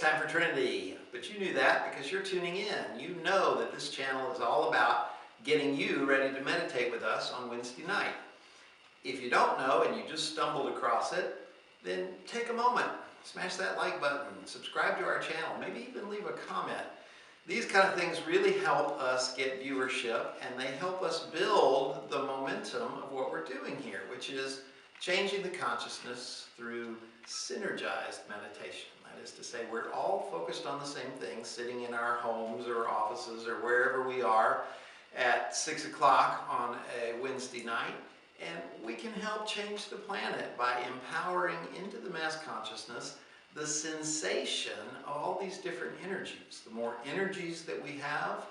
time for Trinity. But you knew that because you're tuning in. You know that this channel is all about getting you ready to meditate with us on Wednesday night. If you don't know and you just stumbled across it, then take a moment, smash that like button, subscribe to our channel, maybe even leave a comment. These kind of things really help us get viewership, and they help us build the momentum of what we're doing here, which is changing the consciousness through synergized meditation. That is to say, we're all focused on the same thing, sitting in our homes or offices or wherever we are at 6 o'clock on a Wednesday night, and we can help change the planet by empowering into the mass consciousness the sensation of all these different energies. The more energies that we have,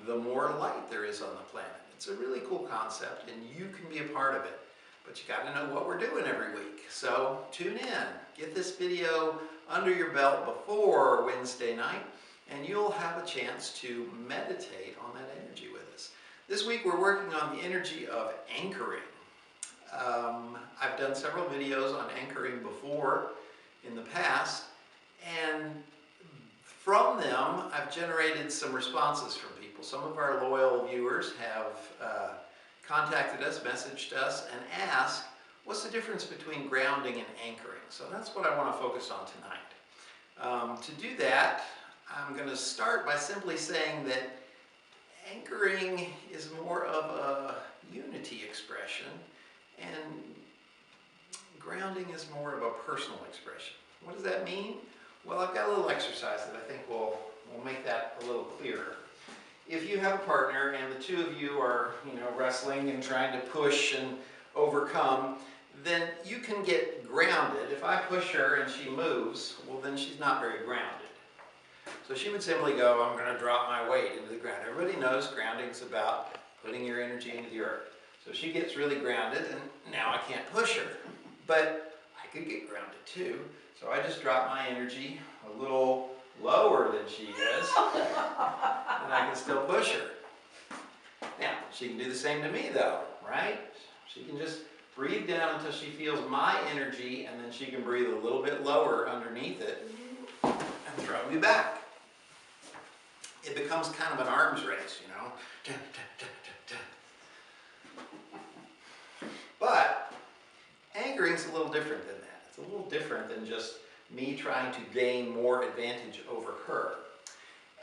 the more light there is on the planet. It's a really cool concept, and you can be a part of it. But you got to know what we're doing every week. So tune in, get this video under your belt before Wednesday night, and you'll have a chance to meditate on that energy with us. This week we're working on the energy of anchoring. I've done several videos on anchoring before in the past, and from them I've generated some responses from people. Some of our loyal viewers have contacted us, messaged us, and asked, what's the difference between grounding and anchoring? So that's what I want to focus on tonight. To do that, I'm going to start by simply saying that anchoring is more of a unity expression, and grounding is more of a personal expression. What does that mean? Well, I've got a little exercise that I think will make that a little clearer. If you have a partner and the two of you are, wrestling and trying to push and overcome, then you can get grounded. If I push her and she moves, well, then she's not very grounded. So she would simply go, I'm going to drop my weight into the ground. Everybody knows grounding is about putting your energy into the earth. So she gets really grounded, and now I can't push her. But I could get grounded too. So I just drop my energy a little lower than she is, and I can still push her. Now, she can do the same to me though, right? She can just breathe down until she feels my energy, and then she can breathe a little bit lower underneath it and throw me back. It becomes kind of an arms race, But anchoring is a little different than that. It's a little different than just me trying to gain more advantage over her.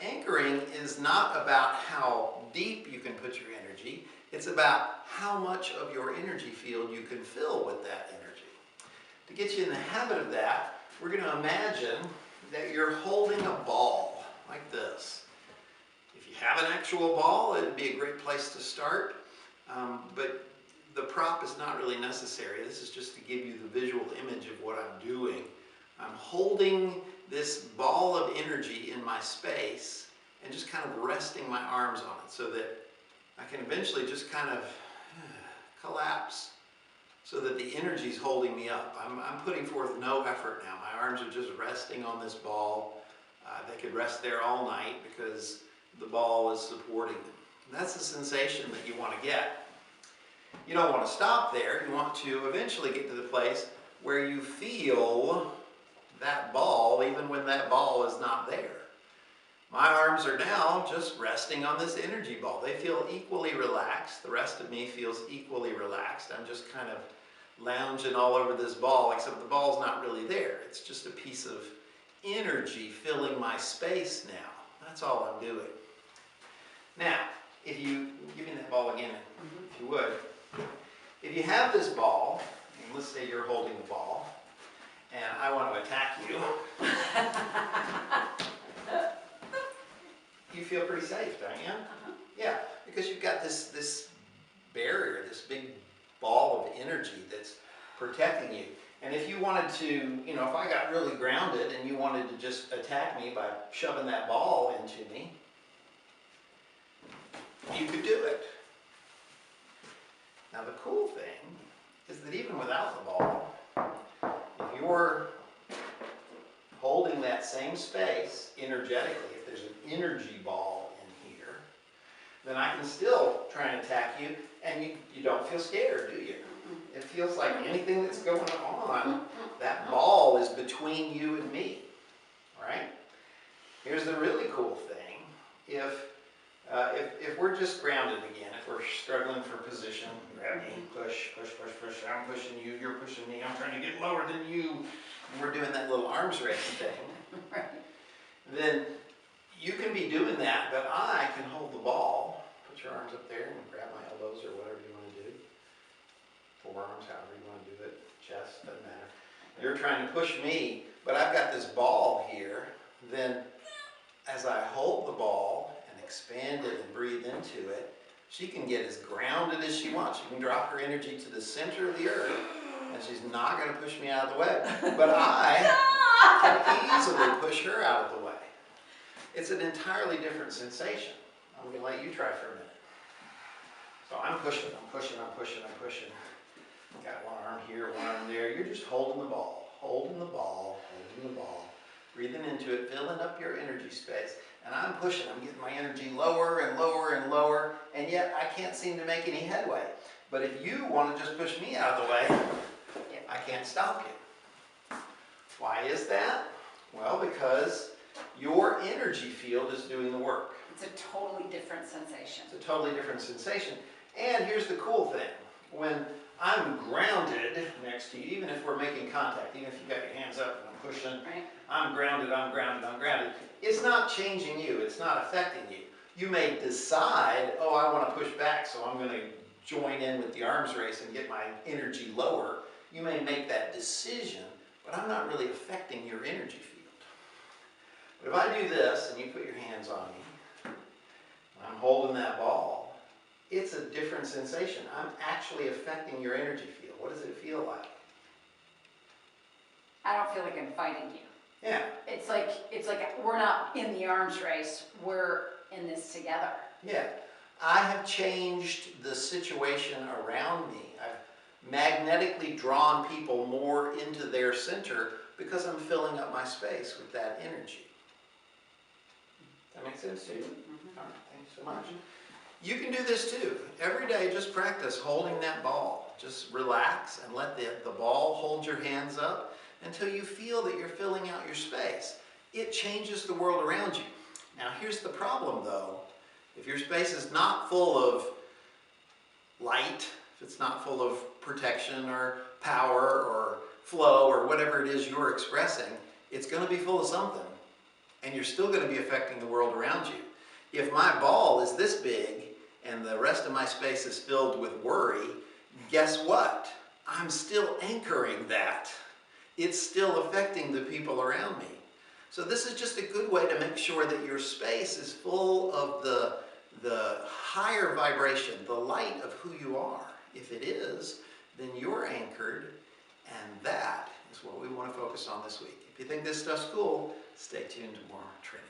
Anchoring is not about how deep you can put your energy. It's about how much of your energy field you can fill with that energy. To get you in the habit of that, we're going to imagine that you're holding a ball like this. If you have an actual ball, it would be a great place to start, but the prop is not really necessary. This is just to give you the visual image of what I'm doing. I'm holding this ball of energy in my space and just kind of resting my arms on it so that I can eventually just kind of collapse so that the energy is holding me up. I'm putting forth no effort now. My arms are just resting on this ball. They could rest there all night because the ball is supporting them. And that's the sensation that you want to get. You don't want to stop there. You want to eventually get to the place where you feel that ball even when that ball is not there. My arms are now just resting on this energy ball. They feel equally relaxed. The rest of me feels equally relaxed. I'm just kind of lounging all over this ball, except the ball's not really there. It's just a piece of energy filling my space now. That's all I'm doing. Now, if you give me that ball again, if you would. If you have this ball, and let's say you're holding the ball, and I want to attack you, you feel pretty safe, don't you? Yeah, because you've got this barrier, this big ball of energy that's protecting you. And if you wanted to, if I got really grounded and you wanted to just attack me by shoving that ball into me, you could do it. Now the cool thing is that even without the ball, if you're holding that same space energetically, if there's an energy ball in here, then I can still try and attack you, and you don't feel scared, do you? It feels like anything that's going on, that ball is between you and me, right? Here's the really cool thing. If we're just grounded again, if we're struggling for position, grab me, push, push, push, push, I'm pushing you, you're pushing me, I'm trying to get lower than you, and we're doing that little arms race thing, Right. then you can be doing that, but I can hold the ball. Put your arms up there and grab my elbows or whatever you want to do. Forearms, however you want to do it. Chest, doesn't matter. You're trying to push me, but I've got this ball here. Then as I hold the ball and expand it and breathe into it, she can get as grounded as she wants. She can drop her energy to the center of the earth, and she's not going to push me out of the way. But I can easily push her out of the way. It's an entirely different sensation. I'm going to let you try for a minute. So I'm pushing, I'm pushing, I'm pushing, I'm pushing. Got one arm here, one arm there. You're just holding the ball, holding the ball, holding the ball. Breathing into it, filling up your energy space. And I'm pushing, I'm getting my energy lower and lower and lower, and yet I can't seem to make any headway. But if you want to just push me out of the way, I can't stop you. Why is that? Well, because your energy field is doing the work. It's a totally different sensation. It's a totally different sensation. And here's the cool thing. When I'm grounded next to you, even if we're making contact, even if you've got your hands up and I'm pushing, right. I'm grounded, I'm grounded, I'm grounded. It's not changing you. It's not affecting you. You may decide, oh, I want to push back, so I'm going to join in with the arms race and get my energy lower. You may make that decision, but I'm not really affecting your energy field. But if I do this and you put your hands on me, and I'm holding that ball, it's a different sensation. I'm actually affecting your energy field. What does it feel like? I don't feel like I'm fighting you. Yeah. It's like we're not in the arms race. We're in this together. Yeah. I have changed the situation around me. I've magnetically drawn people more into their center because I'm filling up my space with that energy. That makes sense to you? All right, thanks so much. You can do this too. Every day, just practice holding that ball. Just relax and let the ball hold your hands up until you feel that you're filling out your space. It changes the world around you. Now, here's the problem though. If your space is not full of light, if it's not full of protection or power or flow or whatever it is you're expressing, it's going to be full of something. And you're still going to be affecting the world around you. If my ball is this big and the rest of my space is filled with worry, guess what? I'm still anchoring that. It's still affecting the people around me. So this is just a good way to make sure that your space is full of the higher vibration, the light of who you are. If it is, then you're anchored, and that is what we want to focus on this week. If you think this stuff's cool, stay tuned to more Trinity.